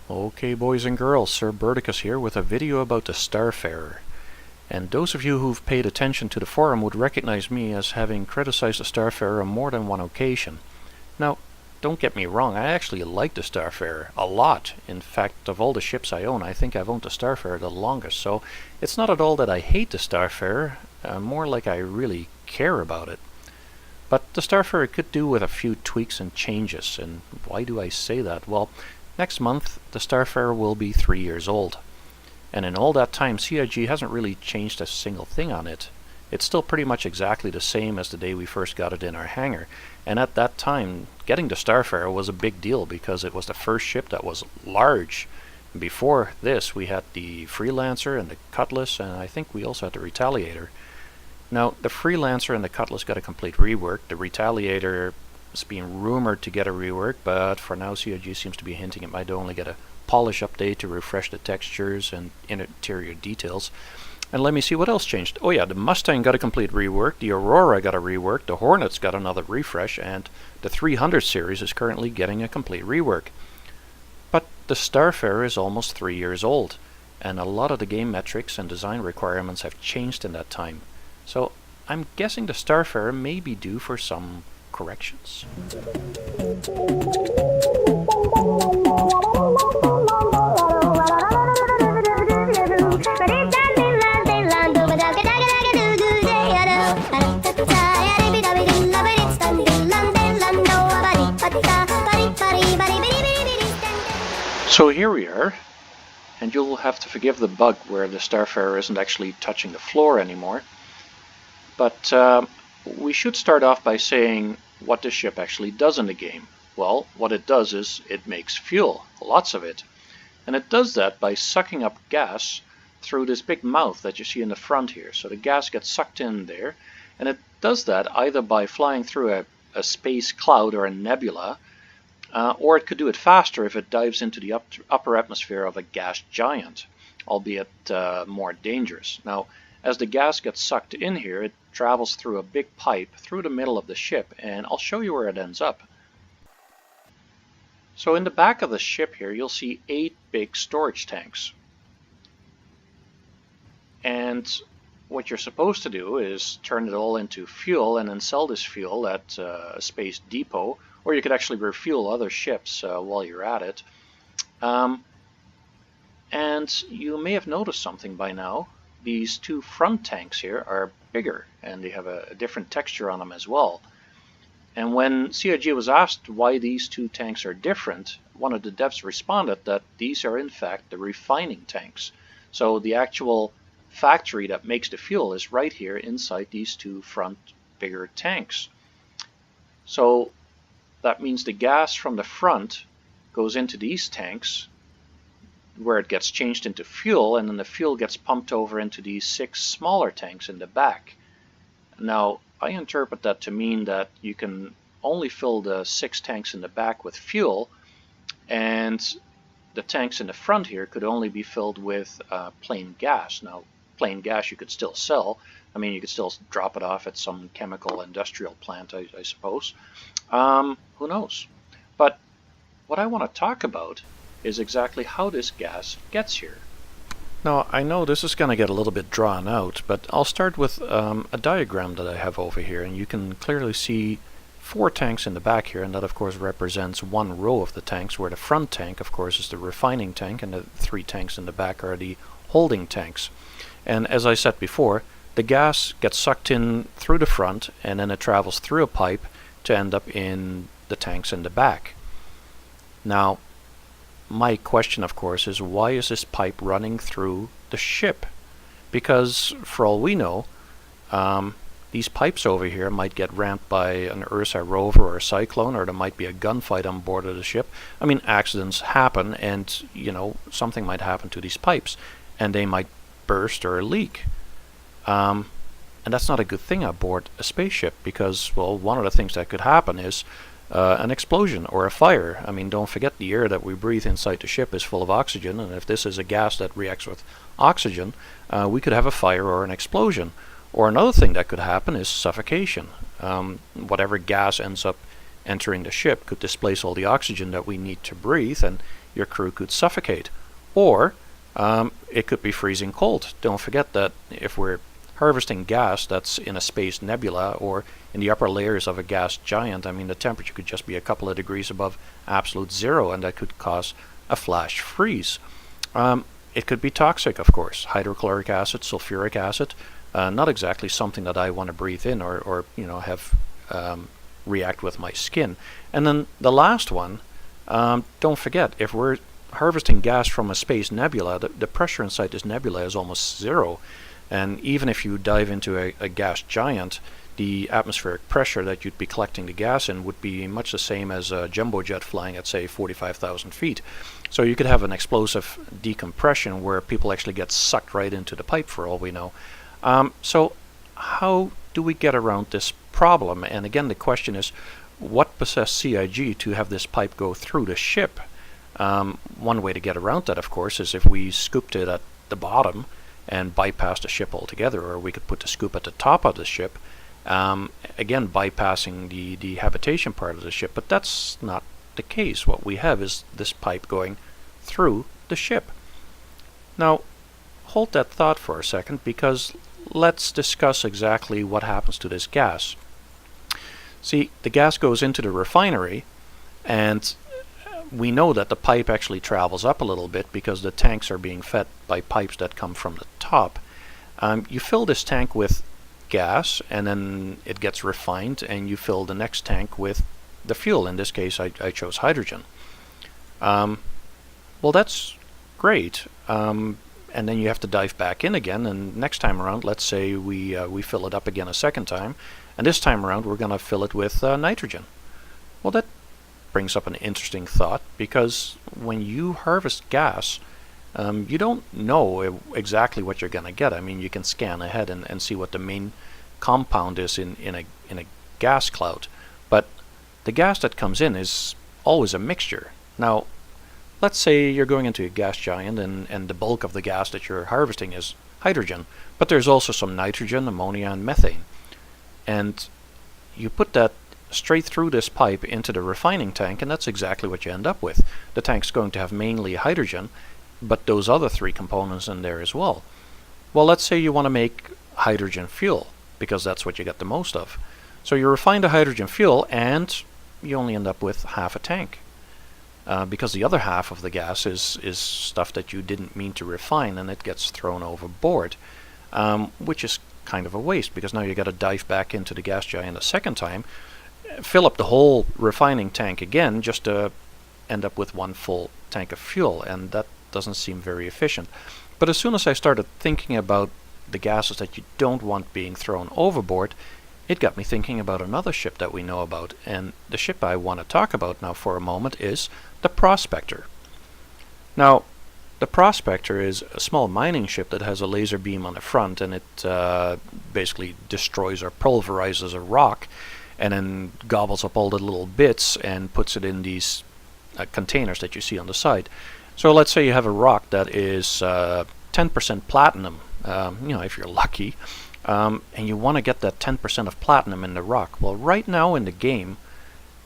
Okay, boys and girls, Sir Berticus here with a video about the Starfarer. And those of you who've paid attention to the forum would recognize me as having criticized the Starfarer on more than one occasion. Now, don't get me wrong, I actually like the Starfarer a lot. In fact, of all the ships I own, I think I've owned the Starfarer the longest, so it's not at all that I hate the Starfarer, more like I really care about it. But the Starfarer could do with a few tweaks and changes, and why do I say that? Well, next month the Starfarer will be 3 years old. And in all that time, CIG hasn't really changed a single thing on it. It's still pretty much exactly the same as the day we first got it in our hangar. And at that time, getting the Starfarer was a big deal because it was the first ship that was large. Before this, we had the Freelancer and the Cutlass, and I think we also had the Retaliator. Now, the Freelancer and the Cutlass got a complete rework. The Retaliator is being rumored to get a rework, but for now CIG seems to be hinting it might only get a polish update to refresh the textures and interior details. And let me see what else changed. Oh yeah, the Mustang got a complete rework, the Aurora got a rework, the Hornets got another refresh, and the 300 series is currently getting a complete rework. But the Starfarer is almost 3 years old, and a lot of the game metrics and design requirements have changed in that time. So I'm guessing the Starfarer may be due for some corrections. So here we are, and you'll have to forgive the bug where the Starfarer isn't actually touching the floor anymore. But we should start off by saying what the ship actually does in the game. Well, what it does is it makes fuel, lots of it. And it does that by sucking up gas through this big mouth that you see in the front here. So the gas gets sucked in there, and it does that either by flying through a space cloud or a nebula, or it could do it faster if it dives into the upper atmosphere of a gas giant, albeit more dangerous. Now, as the gas gets sucked in here, it travels through a big pipe through the middle of the ship, and I'll show you where it ends up. So in the back of the ship here, you'll see 8 big storage tanks. And what you're supposed to do is turn it all into fuel and then sell this fuel at a space depot, or you could actually refuel other ships while you're at it. And you may have noticed something by now. These 2 front tanks here are bigger, and they have a different texture on them as well. And when CIG was asked why these 2 tanks are different, one of the devs responded that these are in fact the refining tanks. So the actual factory that makes the fuel is right here inside these 2 front bigger tanks. So that means the gas from the front goes into these tanks, where it gets changed into fuel, and then the fuel gets pumped over into these 6 smaller tanks in the back. Now, I interpret that to mean that you can only fill the 6 tanks in the back with fuel, and the tanks in the front here could only be filled with plain gas. Now, plain gas you could still sell. I mean, you could still drop it off at some chemical industrial plant, I suppose. Who knows? But what I want to talk about is exactly how this gas gets here. Now, I know this is going to get a little bit drawn out, but I'll start with a diagram that I have over here, and you can clearly see 4 tanks in the back here, and that of course represents 1 row of the tanks, where the front tank of course is the refining tank, and the 3 tanks in the back are the holding tanks. And as I said before, the gas gets sucked in through the front, and then it travels through a pipe to end up in the tanks in the back. Now, my question, of course, is why is this pipe running through the ship? Because, for all we know, these pipes over here might get rammed by an Ursa rover or a cyclone, or there might be a gunfight on board of the ship. I mean, accidents happen, and, you know, something might happen to these pipes, and they might burst or leak. And that's not a good thing aboard a spaceship, because, well, one of the things that could happen is an explosion or a fire. I mean, don't forget the air that we breathe inside the ship is full of oxygen, and if this is a gas that reacts with oxygen, we could have a fire or an explosion. Or another thing that could happen is suffocation. Whatever gas ends up entering the ship could displace all the oxygen that we need to breathe, and your crew could suffocate. Or it could be freezing cold. Don't forget that if we're harvesting gas that's in a space nebula or in the upper layers of a gas giant, I mean, the temperature could just be a couple of degrees above absolute zero, and that could cause a flash freeze. It could be toxic, of course. Hydrochloric acid, sulfuric acid, not exactly something that I want to breathe in or have react with my skin. And then the last one, don't forget, if we're harvesting gas from a space nebula, the pressure inside this nebula is almost zero. And even if you dive into a gas giant, the atmospheric pressure that you'd be collecting the gas in would be much the same as a jumbo jet flying at, say, 45,000 feet. So you could have an explosive decompression where people actually get sucked right into the pipe, for all we know. So how do we get around this problem? And again, the question is, what possessed CIG to have this pipe go through the ship? One way to get around that, of course, is if we scooped it at the bottom and bypassed the ship altogether, or we could put the scoop at the top of the ship, again bypassing the habitation part of the ship. But that's not the case. What we have is this pipe going through the ship. Now, hold that thought for a second, because let's discuss exactly what happens to this gas. See, the gas goes into the refinery, and we know that the pipe actually travels up a little bit because the tanks are being fed by pipes that come from the top. You fill this tank with gas, and then it gets refined, and you fill the next tank with the fuel. In this case, I chose hydrogen. Well, that's great. And then you have to dive back in again, and next time around, let's say we fill it up again a second time, and this time around we're going to fill it with nitrogen. Well, that brings up an interesting thought, because when you harvest gas, you don't know exactly what you're going to get. I mean, you can scan ahead and see what the main compound is in a gas cloud, but the gas that comes in is always a mixture. Now, let's say you're going into a gas giant, and the bulk of the gas that you're harvesting is hydrogen, but there's also some nitrogen, ammonia, and methane. And you put that straight through this pipe into the refining tank, and that's exactly what you end up with. The tank's going to have mainly hydrogen, but those other three components in there as well. Well, let's say you want to make hydrogen fuel, because that's what you get the most of. So you refine the hydrogen fuel, and you only end up with half a tank. Because the other half of the gas is stuff that you didn't mean to refine, and it gets thrown overboard, which is kind of a waste, because now you got to dive back into the gas giant a second time, fill up the whole refining tank again, just to end up with one full tank of fuel, and that doesn't seem very efficient. But as soon as I started thinking about the gases that you don't want being thrown overboard, it got me thinking about another ship that we know about, and the ship I want to talk about now for a moment is the Prospector. Now, the Prospector is a small mining ship that has a laser beam on the front, and it basically destroys or pulverizes a rock, and then gobbles up all the little bits and puts it in these containers that you see on the side. So let's say you have a rock that is 10% platinum, if you're lucky, and you want to get that 10% of platinum in the rock. Well, right now in the game,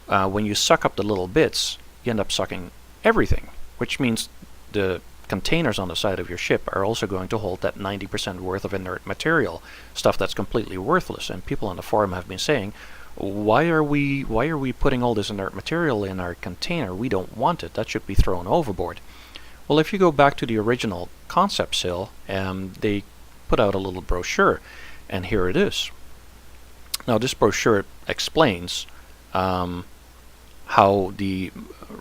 when you suck up the little bits, you end up sucking everything, which means the containers on the side of your ship are also going to hold that 90% worth of inert material, stuff that's completely worthless. And people on the forum have been saying, why are we putting all this inert material in our container? We don't want it. That should be thrown overboard. Well, if you go back to the original concept sale, they put out a little brochure, and here it is. Now, this brochure explains how the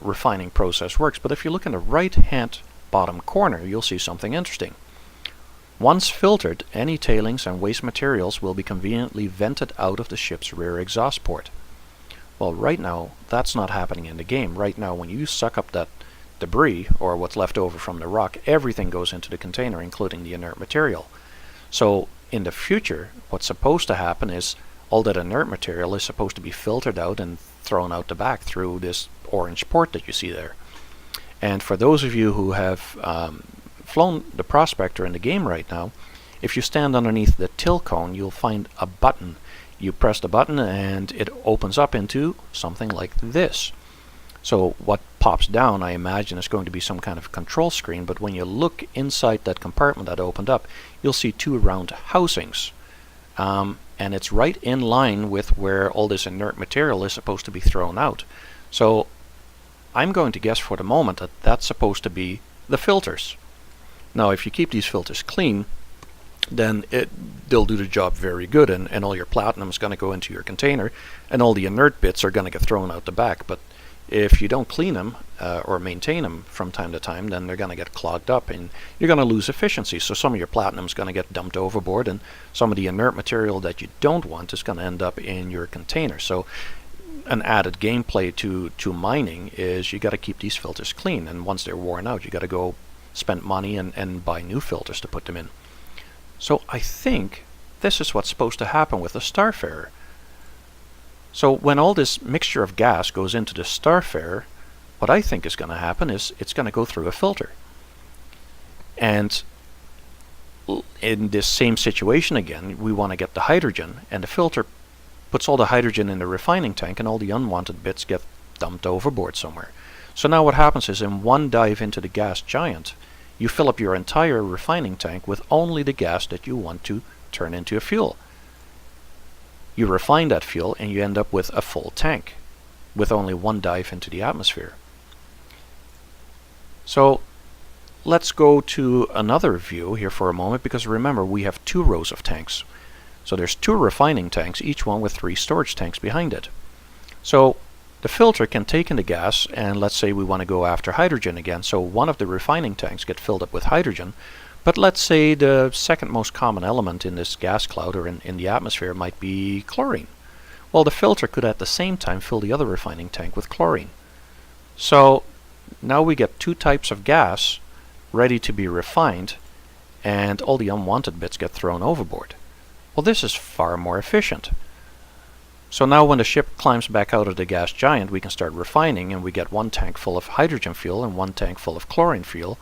refining process works, but if you look in the right-hand bottom corner, you'll see something interesting. Once filtered, any tailings and waste materials will be conveniently vented out of the ship's rear exhaust port. Well, right now, that's not happening in the game. Right now, when you suck up that debris, or what's left over from the rock, everything goes into the container, including the inert material. So, in the future, what's supposed to happen is all that inert material is supposed to be filtered out and thrown out the back through this orange port that you see there. And for those of you who have flown the Prospector in the game right now, if you stand underneath the till cone, you'll find a button. You press the button and it opens up into something like this. So what pops down, I imagine it's going to be some kind of control screen, but when you look inside that compartment that opened up, you'll see two round housings. And it's right in line with where all this inert material is supposed to be thrown out. So I'm going to guess for the moment that that's supposed to be the filters. Now if you keep these filters clean, then they'll do the job very good, and all your platinum is going to go into your container, and all the inert bits are going to get thrown out the back. But if you don't clean them or maintain them from time to time, then they're going to get clogged up, and you're going to lose efficiency. So some of your platinum is going to get dumped overboard, and some of the inert material that you don't want is going to end up in your container. So an added gameplay to mining is you got to keep these filters clean, and once they're worn out, you got to go spend money and buy new filters to put them in. So I think this is what's supposed to happen with the Starfarer. So when all this mixture of gas goes into the Starfarer, what I think is going to happen is it's going to go through a filter. And in this same situation again, we want to get the hydrogen, and the filter puts all the hydrogen in the refining tank, and all the unwanted bits get dumped overboard somewhere. So now what happens is, in one dive into the gas giant, you fill up your entire refining tank with only the gas that you want to turn into a fuel. You refine that fuel and you end up with a full tank with only one dive into the atmosphere. So let's go to another view here for a moment, because remember, we have two rows of tanks. So there's two refining tanks, each one with 3 storage tanks behind it. So the filter can take in the gas, and let's say we want to go after hydrogen again. So one of the refining tanks get filled up with hydrogen, but let's say the second most common element in this gas cloud or in the atmosphere might be chlorine. Well, the filter could at the same time fill the other refining tank with chlorine. So now we get 2 types of gas ready to be refined, and all the unwanted bits get thrown overboard. Well, this is far more efficient. So now when the ship climbs back out of the gas giant, we can start refining, and we get 1 tank full of hydrogen fuel and 1 tank full of chlorine fuel,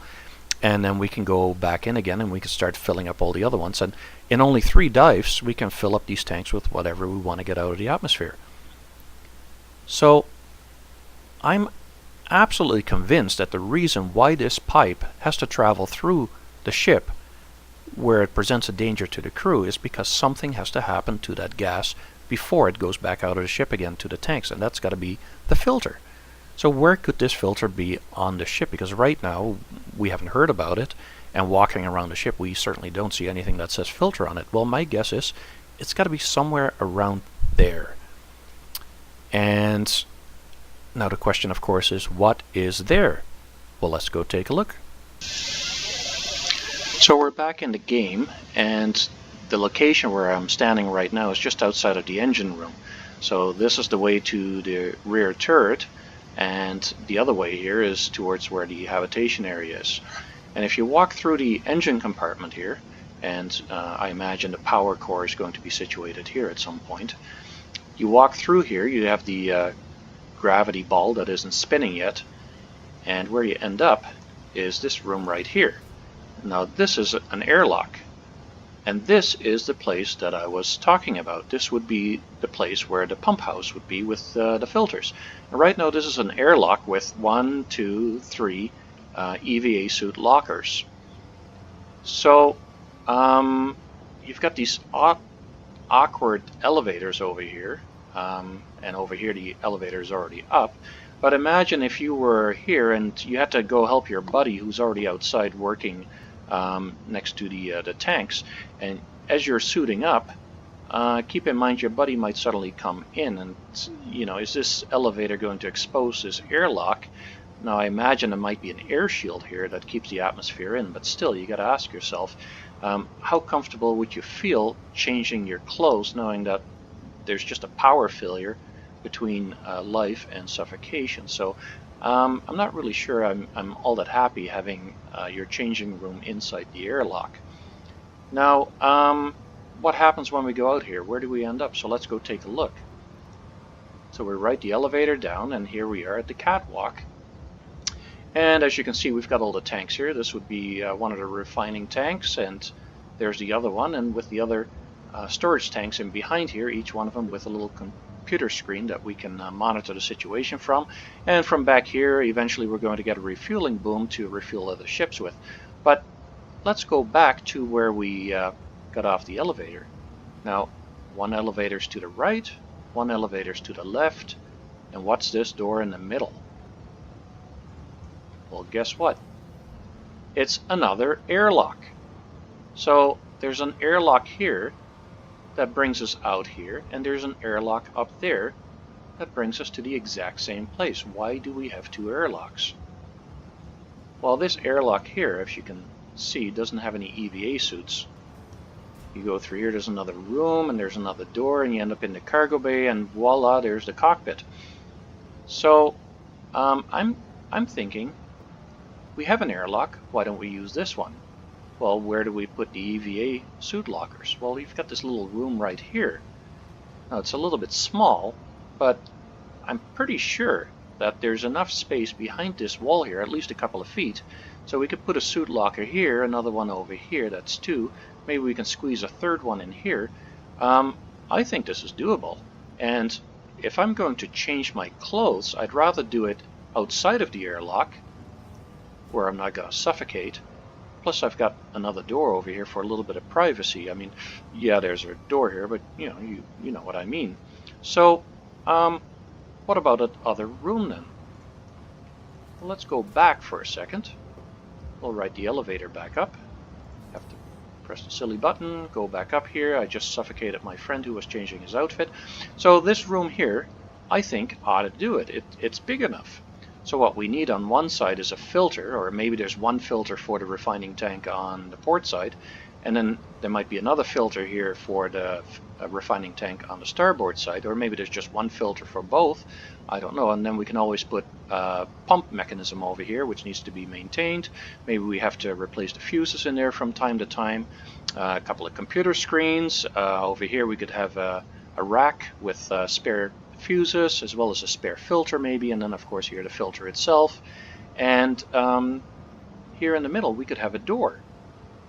and then we can go back in again and we can start filling up all the other ones, and in only 3 dives we can fill up these tanks with whatever we want to get out of the atmosphere. So I'm absolutely convinced that the reason why this pipe has to travel through the ship where it presents a danger to the crew is because something has to happen to that gas before it goes back out of the ship again to the tanks, and that's got to be the filter. So where could this filter be on the ship? Because right now we haven't heard about it, and walking around the ship we certainly don't see anything that says filter on it. Well, my guess is it's got to be somewhere around there. And now the question, of course, is what is there? Well, let's go take a look. So we're back in the game, and the location where I'm standing right now is just outside of the engine room. So this is the way to the rear turret, and the other way here is towards where the habitation area is. And if you walk through the engine compartment here, and I imagine the power core is going to be situated here at some point, you walk through here, you have the gravity ball that isn't spinning yet, and where you end up is this room right here. Now this is an airlock. And this is the place that I was talking about. This would be the place where the pump house would be with the filters. And right now this is an airlock with 1, 2, 3 EVA suit lockers. So you've got these awkward elevators over here, and over here the elevator is already up. But imagine if you were here and you had to go help your buddy who's already outside working next to the tanks, and as you're suiting up, keep in mind your buddy might suddenly come in, and is this elevator going to expose this airlock? Now I imagine there might be an air shield here that keeps the atmosphere in, but still you got to ask yourself, how comfortable would you feel changing your clothes knowing that there's just a power failure between life and suffocation? So I'm not really sure I'm all that happy having your changing room inside the airlock. Now, what happens when we go out here? Where do we end up? So let's go take a look. So we ride the elevator down, and here we are at the catwalk. And as you can see, we've got all the tanks here. This would be one of the refining tanks, and there's the other one, and with the other storage tanks in behind here, each one of them with a little computer screen that we can monitor the situation from. And from back here, eventually we're going to get a refueling boom to refuel other ships with. But let's go back to where we got off the elevator. Now, one elevator's to the right, one elevator's to the left, and what's this door in the middle? Well, guess what? It's another airlock. So there's an airlock here that brings us out here, and there's an airlock up there that brings us to the exact same place. Why do we have two airlocks? Well, this airlock here, if you can see, doesn't have any EVA suits. You go through here, there's another room, and there's another door, and you end up in the cargo bay, and voila, there's the cockpit. So I'm thinking, we have an airlock, why don't we use this one? Well, where do we put the EVA suit lockers? Well, we've got this little room right here. Now, it's a little bit small, but I'm pretty sure that there's enough space behind this wall here, at least a couple of feet, so we could put a suit locker here, another one over here, that's two. Maybe we can squeeze a third one in here. I think this is doable. And if I'm going to change my clothes, I'd rather do it outside of the airlock, where I'm not going to suffocate. Plus, I've got another door over here for a little bit of privacy. I mean, yeah, there's a door here, but you know what I mean. So, what about that other room then? Well, let's go back for a second. We'll ride the elevator back up. Have to press the silly button, go back up here. I just suffocated my friend who was changing his outfit. So this room here, I think, ought to do it. It's big enough. So what we need on one side is a filter, or maybe there's one filter for the refining tank on the port side, and then there might be another filter here for the refining tank on the starboard side, or maybe there's just one filter for both. I don't know. And then we can always put a pump mechanism over here, which needs to be maintained. Maybe we have to replace the fuses in there from time to time. A couple of computer screens. Over here we could have a rack with spare fuses, as well as a spare filter maybe, and then of course here the filter itself. And here in the middle we could have a door.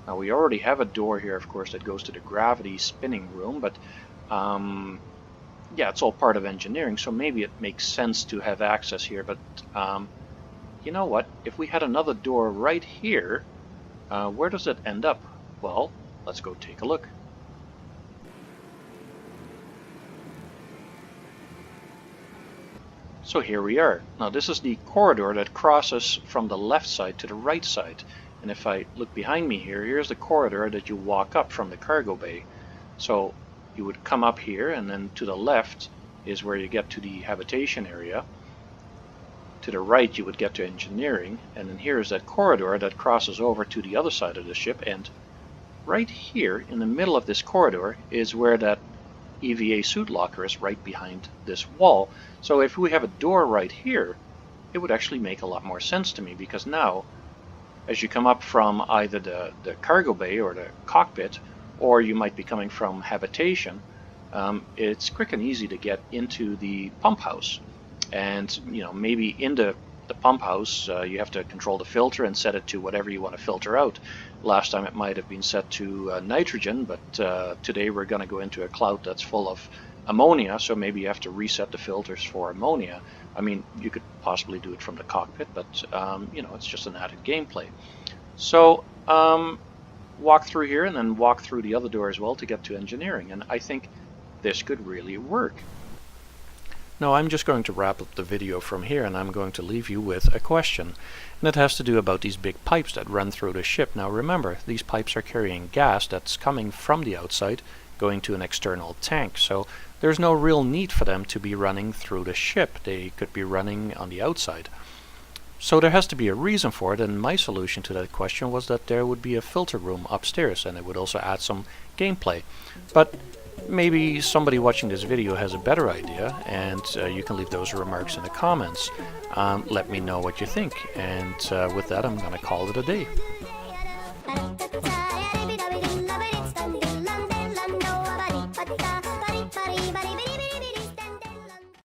Now we already have a door here, of course, that goes to the gravity spinning room, but yeah, it's all part of engineering, so maybe it makes sense to have access here. But you know what, if we had another door right here, where does it end up? Well, let's go take a look. So here we are. Now this is the corridor that crosses from the left side to the right side. And if I look behind me here, here's the corridor that you walk up from the cargo bay. So you would come up here, and then to the left is where you get to the habitation area. To the right you would get to engineering, and then here is that corridor that crosses over to the other side of the ship. And right here in the middle of this corridor is where that EVA suit locker is, right behind this wall. So if we have a door right here, it would actually make a lot more sense to me, because now as you come up from either the cargo bay or the cockpit, or you might be coming from habitation, it's quick and easy to get into the pump house. And you know, maybe in the pump house you have to control the filter and set it to whatever you want to filter out. Last time it might have been set to nitrogen, but today we're going to go into a cloud that's full of ammonia, so maybe you have to reset the filters for ammonia. I mean, you could possibly do it from the cockpit, but you know, it's just an added gameplay. So walk through here and then walk through the other door as well to get to engineering, and I think this could really work. Now I'm just going to wrap up the video from here, and I'm going to leave you with a question. And it has to do about these big pipes that run through the ship. Now remember, these pipes are carrying gas that's coming from the outside, going to an external tank. So there's no real need for them to be running through the ship. They could be running on the outside. So there has to be a reason for it, and my solution to that question was that there would be a filter room upstairs, and it would also add some gameplay. But maybe somebody watching this video has a better idea, and you can leave those remarks in the comments. Let me know what you think, and with that I'm going to call it a day.